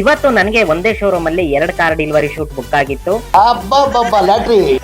ಇವತ್ತು ನನಗೆ ಒಂದೇ ಶೋರೂಮ್ ಅಲ್ಲಿ 2 ಕಾರ್ ಡೆಲಿವರಿ ಶೂಟ್ ಬುಕ್ ಆಗಿತ್ತು.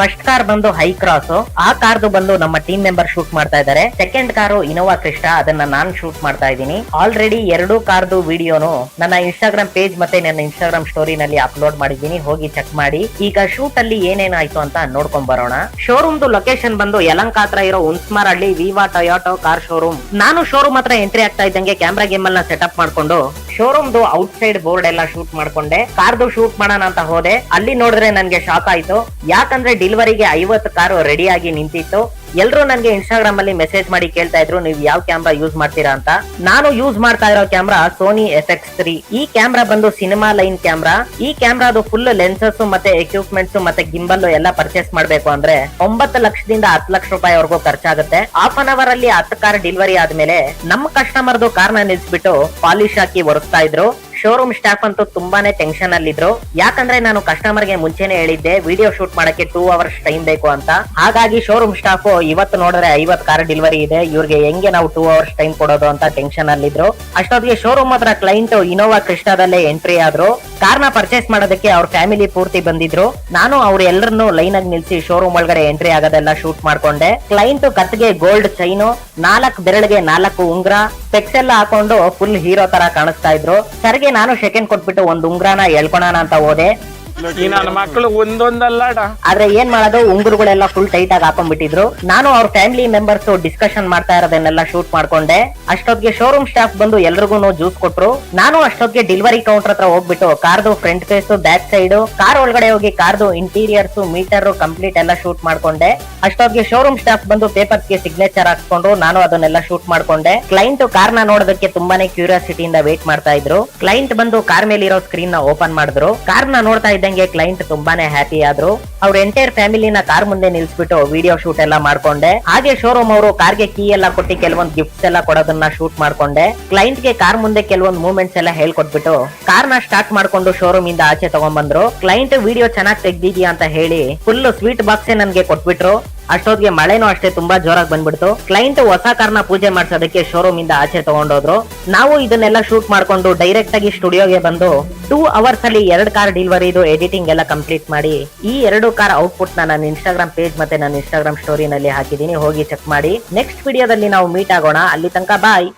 ಫಸ್ಟ್ ಕಾರ್ ಬಂದು ಹೈ ಕ್ರಾಸ್, ಆ ಕಾರ್ದು ಬಂದು ನಮ್ಮ ಟೀಮ್ ಮೆಂಬರ್ ಶೂಟ್ ಮಾಡ್ತಾ ಇದ್ದಾರೆ. ಸೆಕೆಂಡ್ ಕಾರು ಇನೋವಾ ಕ್ರಿಸ್ಟಾ, ಅದನ್ನ ನಾನ್ ಶೂಟ್ ಮಾಡ್ತಾ ಇದ್ದೀನಿ. ಆಲ್ರೆಡಿ 2 ಕಾರ್ದು ವಿಡಿಯೋನು ನನ್ನ ಇನ್ಸ್ಟಾಗ್ರಾಮ್ ಪೇಜ್ ಮತ್ತೆ ನನ್ನ ಇನ್ಸ್ಟಾಗ್ರಾಮ್ ಸ್ಟೋರಿ ನಲ್ಲಿ ಅಪ್ಲೋಡ್ ಮಾಡಿದ್ದೀನಿ, ಹೋಗಿ ಚೆಕ್ ಮಾಡಿ. ಈಗ ಶೂಟ್ ಅಲ್ಲಿ ಏನೇನಾಯ್ತು ಅಂತ ನೋಡ್ಕೊಂಡ್ ಬರೋಣ. ಶೋರೂಮ್ ಲೊಕೇಶನ್ ಬಂದು ಯಲಂಕ ಹತ್ರ ಇರೋ ಹುನ್ಸ್ಮಾರಹಳ್ಳಿ ವಿವಾ ಟೊಯೋಟೋ ಕಾರ್ ಶೋರೂಮ್. ನಾನು ಶೋರೂಮ್ ಹತ್ರ ಎಂಟ್ರಿ ಆಗ್ತಾ ಇದ್ದಂಗೆ ಕ್ಯಾಮ್ರಾ ಗೇಮ್ ಅನ್ನ ಸೆಟಪ್ ಮಾಡ್ಕೊಂಡು ಶೋರೂಮ್ದು ಔಟ್ ಸೈಡ್ ಬೋರ್ಡ್ ಎಲ್ಲ ಶೂಟ್ ಮಾಡ್ಕೊಂಡೆ. ಕಾರ್ದು ಶೂಟ್ ಮಾಡೋಣ ಅಂತ ಹೋದೆ, ಅಲ್ಲಿ ನೋಡಿದ್ರೆ ನನ್ಗೆ ಶಾಕ್ ಆಯ್ತು. ಯಾಕಂದ್ರೆ ಡೆಲಿವರಿಗೆ 50 ಕಾರು ರೆಡಿ ಆಗಿ ನಿಂತಿತ್ತು. ಎಲ್ರು ನನ್ಗೆ ಇನ್ಸ್ಟಾಗ್ರಾಮ್ ಅಲ್ಲಿ ಮೆಸೇಜ್ ಮಾಡಿ ಕೇಳ್ತಾ ಇದ್ರು, ನೀವು ಯಾವ ಕ್ಯಾಮ್ರಾ ಯೂಸ್ ಮಾಡ್ತೀರಾ ಅಂತ. ನಾನು ಯೂಸ್ ಮಾಡ್ತಾ ಇರೋ ಕ್ಯಾಮ್ರಾ ಸೋನಿ FX3. ಈ ಕ್ಯಾಮ್ರಾ ಬಂದು ಸಿನಿಮಾ ಲೈನ್ ಕ್ಯಾಮ್ರಾ. ಈ ಕ್ಯಾಮ್ರಾದು ಫುಲ್ ಲೆನ್ಸಸ್ ಮತ್ತೆ ಎಕ್ವಿಪ್ಮೆಂಟ್ಸ್ ಮತ್ತೆ ಗಿಂಬಲ್ ಎಲ್ಲ ಪರ್ಚೇಸ್ ಮಾಡ್ಬೇಕು ಅಂದ್ರೆ 9 ಲಕ್ಷದಿಂದ 10 ಲಕ್ಷ ರೂಪಾಯಿವರೆಗೂ ಖರ್ಚಾಗುತ್ತೆ. ಹಾಫ್ ಅನ್ ಅವರ್ ಅಲ್ಲಿ 10 ಕಾರ್ ಡೆಲಿವರಿ ಆದ್ಮೇಲೆ ನಮ್ಮ ಕಸ್ಟಮರ್ದು ಕಾರ್ನ ನಿಲ್ಸ್ಬಿಟ್ಟು ಪಾಲಿಶ್ ಹಾಕಿ ಒರೆಸ್ತಾ ಇದ್ರು. ಶೋರೂಮ್ ಸ್ಟಾಫ್ ಅಂತೂ ತುಂಬಾನೇ ಟೆನ್ಷನ್ ಅಲ್ಲಿದ್ರು. ಯಾಕಂದ್ರೆ ನಾನು ಕಸ್ಟಮರ್ ಗೆ ಮುಂಚೆನೆ ಹೇಳಿದ್ದೆ ವಿಡಿಯೋ ಶೂಟ್ ಮಾಡಕ್ಕೆ 2 ಅವರ್ಸ್ ಟೈಮ್ ಬೇಕು ಅಂತ. ಹಾಗಾಗಿ ಶೋರೂಮ್ ಸ್ಟಾಫ್ ಇವತ್ತು ನೋಡಿದ್ರೆ 50 ಕಾರ್ ಡೆಲಿವರಿ ಇದೆ, ಇವ್ರಿಗೆ ಹೆಂಗೆ ನಾವು 2 ಅವರ್ಸ್ ಟೈಮ್ ಕೊಡೋದು ಅಂತ ಟೆನ್ಷನ್ ಅಲ್ಲಿದ್ರು. ಅಷ್ಟೊತ್ತಿಗೆ ಶೋರೂಮ್ ಹತ್ರ ಕ್ಲೈಂಟ್ ಇನೋವಾ ಕ್ರಿಸ್ಟಾದಲ್ಲೇ ಎಂಟ್ರಿ ಆದ್ರು. ಕಾರ್ನ ಪರ್ಚೇಸ್ ಮಾಡೋದಕ್ಕೆ ಅವ್ರ ಫ್ಯಾಮಿಲಿ ಪೂರ್ತಿ ಬಂದಿದ್ರು. ನಾನು ಅವ್ರ ಎಲ್ಲರನ್ನು ಲೈನ್ ಆಗಿ ನಿಲ್ಸಿ ಶೋರೂಮ್ ಒಳಗಡೆ ಎಂಟ್ರಿ ಆಗೋದೆಲ್ಲ ಶೂಟ್ ಮಾಡ್ಕೊಂಡೆ. ಕ್ಲೈಂಟ್ ಕತ್ಗೆ ಗೋಲ್ಡ್ ಚೈನು, 4 ಬೆರಳಿಗೆ 4 ಉಂಗ್ರ, ಸ್ಪೆಕ್ಸ್ ಎಲ್ಲ ಹಾಕೊಂಡು ಫುಲ್ ಹೀರೋ ತರ ಕಾಣಿಸ್ತಾ ಇದ್ರು. ಸರ್ಗೆ ನಾನು ಸೆಕೆಂಡ್ ಕೊಟ್ಬಿಟ್ಟು ಒಂದು ಉಂಗ್ರನ ಎಳ್ಕೊಳೋಣ ಅಂತ ಹೋದೆ. ನನ್ನ ಮಕ್ಕಳು ಒಂದೊಂದಲ್ಲ. ಆದ್ರೆ ಏನ್ ಮಾಡೋದು, ಉಂಗುರುಗಳೆಲ್ಲ ಫುಲ್ ಟೈಟ್ ಆಗಿ ಹಾಕೊಂಡ್ಬಿಟ್ಟಿದ್ರು. ನಾನು ಅವ್ರ ಫ್ಯಾಮಿಲಿ ಮೆಂಬರ್ಸ್ ಡಿಸ್ಕಷನ್ ಮಾಡ್ತಾ ಇರೋದನ್ನೆಲ್ಲ ಶೂಟ್ ಮಾಡ್ಕೊಂಡೆ. ಅಷ್ಟೊತ್ತಿಗೆ ಶೋರೂಮ್ ಸ್ಟಾಫ್ ಬಂದು ಎಲ್ರಿಗೂ ಜ್ಯೂಸ್ ಕೊಟ್ರು. ನಾನು ಅಷ್ಟೊತ್ತಿಗೆ ಡೆಲಿವರಿ ಕೌಂಟರ್ ಹತ್ರ ಹೋಗ್ಬಿಟ್ಟು ಕಾರ್ದು front face, back side, car ಒಳಗಡೆ ಹೋಗಿ ಕಾರ್ದು ಇಂಟೀರಿಯರ್ಸ್, ಮೀಟರ್ ಕಂಪ್ಲೀಟ್ ಎಲ್ಲ ಶೂಟ್ ಮಾಡ್ಕೊಂಡೆ. ಅಷ್ಟೊತ್ತಿಗೆ ಶೋರೂಮ್ ಸ್ಟಾಫ್ ಬಂದು ಪೇಪರ್ಸ್ ಗೆ ಸಿಗ್ನೇಚರ್ ಹಾಕ್ಸ್ಕೊಂಡು ನಾನು ಅದನ್ನೆಲ್ಲ ಶೂಟ್ ಮಾಡ್ಕೊಂಡೆ. ಕ್ಲೈಂಟ್ ಕಾರ್ನ ನೋಡೋದಕ್ಕೆ ತುಂಬಾನೇ ಕ್ಯೂರಿಯಾಸಿಟಿಯಿಂದ ವೇಟ್ ಮಾಡ್ತಾ ಇದ್ರು. ಕ್ಲೈಂಟ್ ಬಂದು ಕಾರ್ ಮೇಲೆ ಇರೋ ಸ್ಕ್ರೀನ್ ನ ಓಪನ್ ಮಾಡಿದ್ರು. ಕಾರ್ನ ನೋಡ್ತಾ ಇದ್ದಂಗೆ ಕ್ಲೈಂಟ್ ತುಂಬಾನೇ ಹ್ಯಾಪಿ ಆದ್ರು. ಅವ್ರ ಎಂಟೈರ್ ಫ್ಯಾಮಿಲಿನ ಕಾರ್ ಮುಂದೆ ನಿಲ್ಸ್ಬಿಟ್ಟು ವಿಡಿಯೋ ಶೂಟ್ ಎಲ್ಲ ಮಾಡ್ಕೊಂಡೆ. ಹಾಗೆ ಶೋರೂಮ್ ಅವರು ಕಾರ್ಗೆ ಕೀ ಎಲ್ಲ ಕೊಟ್ಟು ಕೆಲವೊಂದು ಗಿಫ್ಟ್ಸ್ ಎಲ್ಲ ಕೊಡೋದನ್ನ ಶೂಟ್ ಮಾಡ್ಕೊಂಡೆ. ಕ್ಲೈಂಟ್ ಗೆ ಕಾರ್ ಮುಂದೆ ಕೆಲವೊಂದು ಮೂವ್ಮೆಂಟ್ಸ್ ಎಲ್ಲ ಹೇಳ್ಕೊಟ್ಬಿಟ್ಟು ಕಾರ್ನ ಸ್ಟಾರ್ಟ್ ಮಾಡ್ಕೊಂಡು ಶೋರೂಮ್ ಇಂದ ಆಚೆ ತಗೊಂಡ್ಬಂದ್ರು. ಕ್ಲೈಂಟ್ ವಿಡಿಯೋ ಚೆನ್ನಾಗಿ ತೆಗ್ದಿದ್ಯಾ ಅಂತ ಹೇಳಿ ಫುಲ್ ಸ್ವೀಟ್ ಬಾಕ್ಸ್ ನನ್ಗೆ ಕೊಟ್ಬಿಟ್ರು. ಅಷ್ಟೊತ್ತಿಗೆ ಮಳೆನೂ ಅಷ್ಟೇ ತುಂಬಾ ಜೋರಾಗಿ ಬಂದ್ಬಿಡ್ತು. ಕ್ಲೈಂಟ್ ಹೊಸ ಕಾರ್ನ ಪೂಜೆ ಮಾಡ್ಸೋದಕ್ಕೆ ಶೋರೂಮ್ ಇಂದ ಆಚೆ ತಗೊಂಡೋದ್ರು. ನಾವು ಇದನ್ನೆಲ್ಲ ಶೂಟ್ ಮಾಡ್ಕೊಂಡು ಡೈರೆಕ್ಟ್ ಆಗಿ ಸ್ಟುಡಿಯೋಗೆ ಬಂದು 2 ಅವರ್ಸ್ ಅಲ್ಲಿ 2 ಕಾರ್ ಡೆಲಿವರಿದು ಎಡಿಟಿಂಗ್ ಎಲ್ಲ ಕಂಪ್ಲೀಟ್ ಮಾಡಿ ಈ 2 ಕಾರ್ ಔಟ್ಪುಟ್ ನನ್ನ ಇನ್ಸ್ಟಾಗ್ರಾಮ್ ಪೇಜ್ ಮತ್ತೆ ನನ್ನ ಇನ್ಸ್ಟಾಗ್ರಾಮ್ ಸ್ಟೋರಿ ನಲ್ಲಿ ಹಾಕಿದೀನಿ, ಹೋಗಿ ಚೆಕ್ ಮಾಡಿ. ನೆಕ್ಸ್ಟ್ ವಿಡಿಯೋದಲ್ಲಿ ನಾವು ಮೀಟ್ ಆಗೋಣ. ಅಲ್ಲಿ ತನಕ ಬಾಯ್.